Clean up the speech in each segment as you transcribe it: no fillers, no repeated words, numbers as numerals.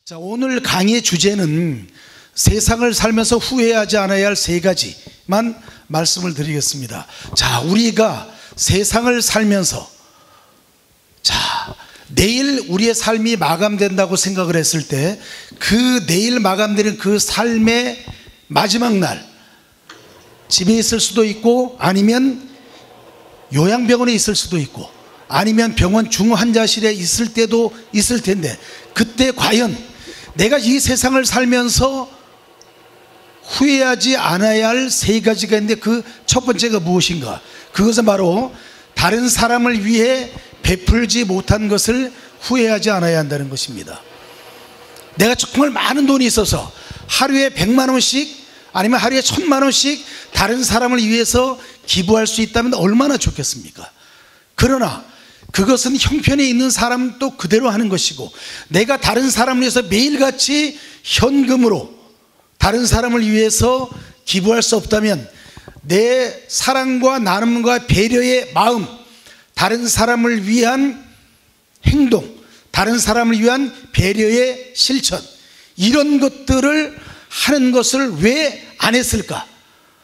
자, 오늘 강의의 주제는 세상을 살면서 후회하지 않아야 할 세 가지만 말씀을 드리겠습니다. 자, 우리가 세상을 살면서 내일 우리의 삶이 마감된다고 생각을 했을 때 그 내일 마감되는 그 삶의 마지막 날 집에 있을 수도 있고 아니면 요양병원에 있을 수도 있고 아니면 병원 중환자실에 있을 때도 있을 텐데 그때 과연 내가 이 세상을 살면서 후회하지 않아야 할 세 가지가 있는데 그 첫 번째가 무엇인가? 그것은 바로 다른 사람을 위해 베풀지 못한 것을 후회하지 않아야 한다는 것입니다. 내가 정말 많은 돈이 있어서 하루에 100만 원씩 아니면 하루에 1000만 원씩 다른 사람을 위해서 기부할 수 있다면 얼마나 좋겠습니까? 그러나 그것은 형편에 있는 사람도 그대로 하는 것이고 내가 다른 사람을 위해서 매일같이 현금으로 다른 사람을 위해서 기부할 수 없다면 내 사랑과 나눔과 배려의 마음, 다른 사람을 위한 행동, 다른 사람을 위한 배려의 실천, 이런 것들을 하는 것을 왜 안 했을까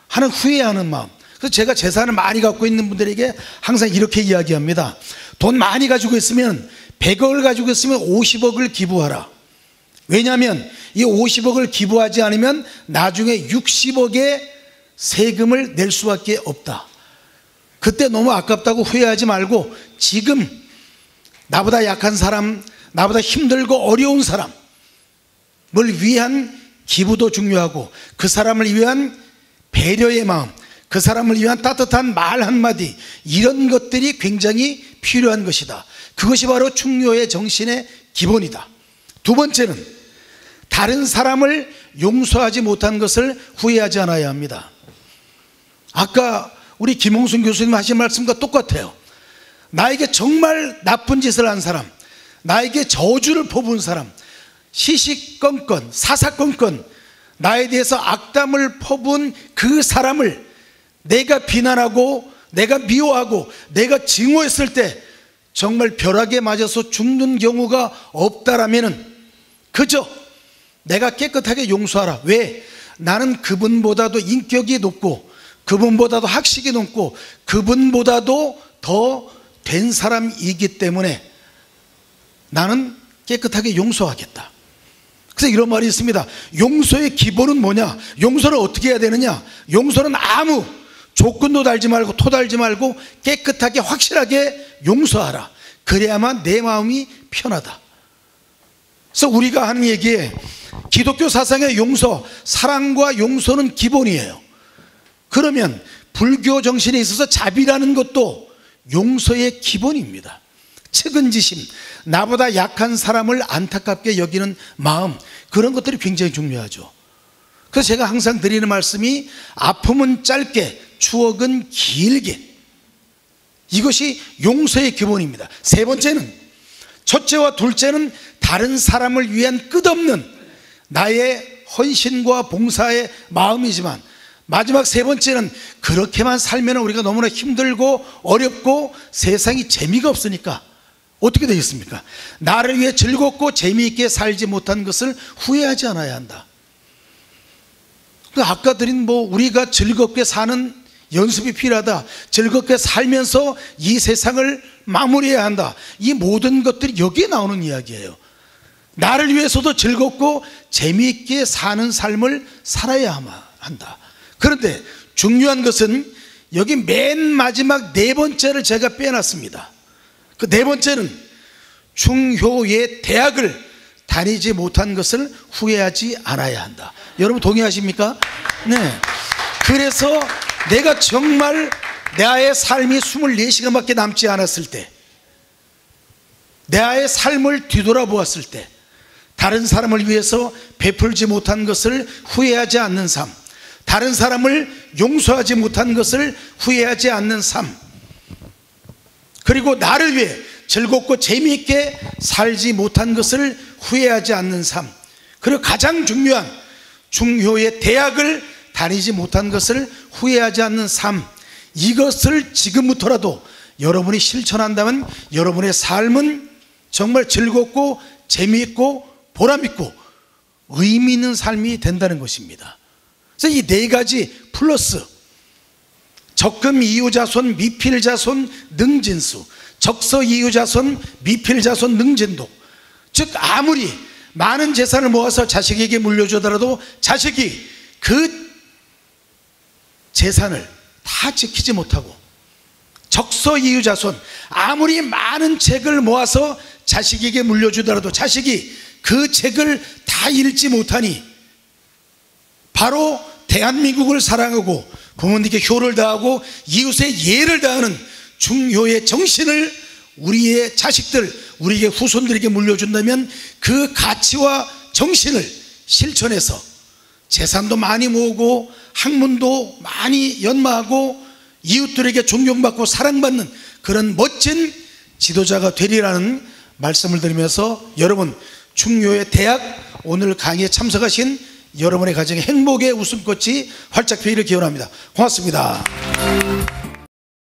하는 후회하는 마음. 그래서 제가 재산을 많이 갖고 있는 분들에게 항상 이렇게 이야기합니다. 돈 많이 가지고 있으면 100억을 가지고 있으면 50억을 기부하라. 왜냐하면 이 50억을 기부하지 않으면 나중에 60억의 세금을 낼 수밖에 없다. 그때 너무 아깝다고 후회하지 말고 지금 나보다 약한 사람, 나보다 힘들고 어려운 사람을 위한 기부도 중요하고 그 사람을 위한 배려의 마음, 그 사람을 위한 따뜻한 말 한마디, 이런 것들이 굉장히 필요한 것이다. 그것이 바로 충효의 정신의 기본이다. 두 번째는 다른 사람을 용서하지 못한 것을 후회하지 않아야 합니다. 아까 우리 김홍순 교수님 하신 말씀과 똑같아요. 나에게 정말 나쁜 짓을 한 사람, 나에게 저주를 퍼부은 사람, 시시건건 사사건건 나에 대해서 악담을 퍼부은 그 사람을 내가 비난하고 내가 미워하고 내가 증오했을 때 정말 벼락에 맞아서 죽는 경우가 없다라면 그저 내가 깨끗하게 용서하라. 왜? 나는 그분보다도 인격이 높고 그분보다도 학식이 높고 그분보다도 더 된 사람이기 때문에 나는 깨끗하게 용서하겠다. 그래서 이런 말이 있습니다. 용서의 기본은 뭐냐? 용서를 어떻게 해야 되느냐? 용서는 아무 조건도 달지 말고 토 달지 말고 깨끗하게 확실하게 용서하라. 그래야만 내 마음이 편하다. 그래서 우리가 하는 얘기에 기독교 사상의 용서, 사랑과 용서는 기본이에요. 그러면 불교 정신에 있어서 자비라는 것도 용서의 기본입니다. 측은지심, 나보다 약한 사람을 안타깝게 여기는 마음, 그런 것들이 굉장히 중요하죠. 그래서 제가 항상 드리는 말씀이 아픔은 짧게 추억은 길게, 이것이 용서의 기본입니다. 세 번째는, 첫째와 둘째는 다른 사람을 위한 끝없는 나의 헌신과 봉사의 마음이지만 마지막 세 번째는 그렇게만 살면 우리가 너무나 힘들고 어렵고 세상이 재미가 없으니까 어떻게 되겠습니까? 나를 위해 즐겁고 재미있게 살지 못한 것을 후회하지 않아야 한다. 아까 드린 우리가 즐겁게 사는 연습이 필요하다. 즐겁게 살면서 이 세상을 마무리해야 한다. 이 모든 것들이 여기에 나오는 이야기예요. 나를 위해서도 즐겁고 재미있게 사는 삶을 살아야 한다. 그런데 중요한 것은 여기 맨 마지막 네 번째를 제가 빼놨습니다. 그 네 번째는 충효의 대학을 다니지 못한 것을 후회하지 않아야 한다. 여러분 동의하십니까? 네. 그래서 내가 정말 나의 삶이 24시간밖에 남지 않았을 때, 나의 삶을 뒤돌아보았을 때 다른 사람을 위해서 베풀지 못한 것을 후회하지 않는 삶, 다른 사람을 용서하지 못한 것을 후회하지 않는 삶, 그리고 나를 위해 즐겁고 재미있게 살지 못한 것을 후회하지 않는 삶, 그리고 가장 중요한 충효의 대학을 다니지 못한 것을 후회하지 않는 삶, 이것을 지금부터라도 여러분이 실천한다면 여러분의 삶은 정말 즐겁고 재미있고 보람있고 의미 있는 삶이 된다는 것입니다. 그래서 이 네 가지 플러스 적금 이유자손, 미필자손, 능진수, 적서 이유자손, 미필자손, 능진도. 즉 아무리 많은 재산을 모아서 자식에게 물려주더라도 자식이 그 재산을 다 지키지 못하고, 적서 이유자손, 아무리 많은 책을 모아서 자식에게 물려주더라도 자식이 그 책을 다 읽지 못하니 바로 대한민국을 사랑하고 부모님께 효를 다하고 이웃의 예를 다하는 중효의 정신을 우리의 자식들, 우리의 후손들에게 물려준다면 그 가치와 정신을 실천해서 재산도 많이 모으고 학문도 많이 연마하고 이웃들에게 존경받고 사랑받는 그런 멋진 지도자가 되리라는 말씀을 드리면서, 여러분 중요의 대학 오늘 강의에 참석하신 여러분의 가정에 행복의 웃음꽃이 활짝 피기를 기원합니다. 고맙습니다.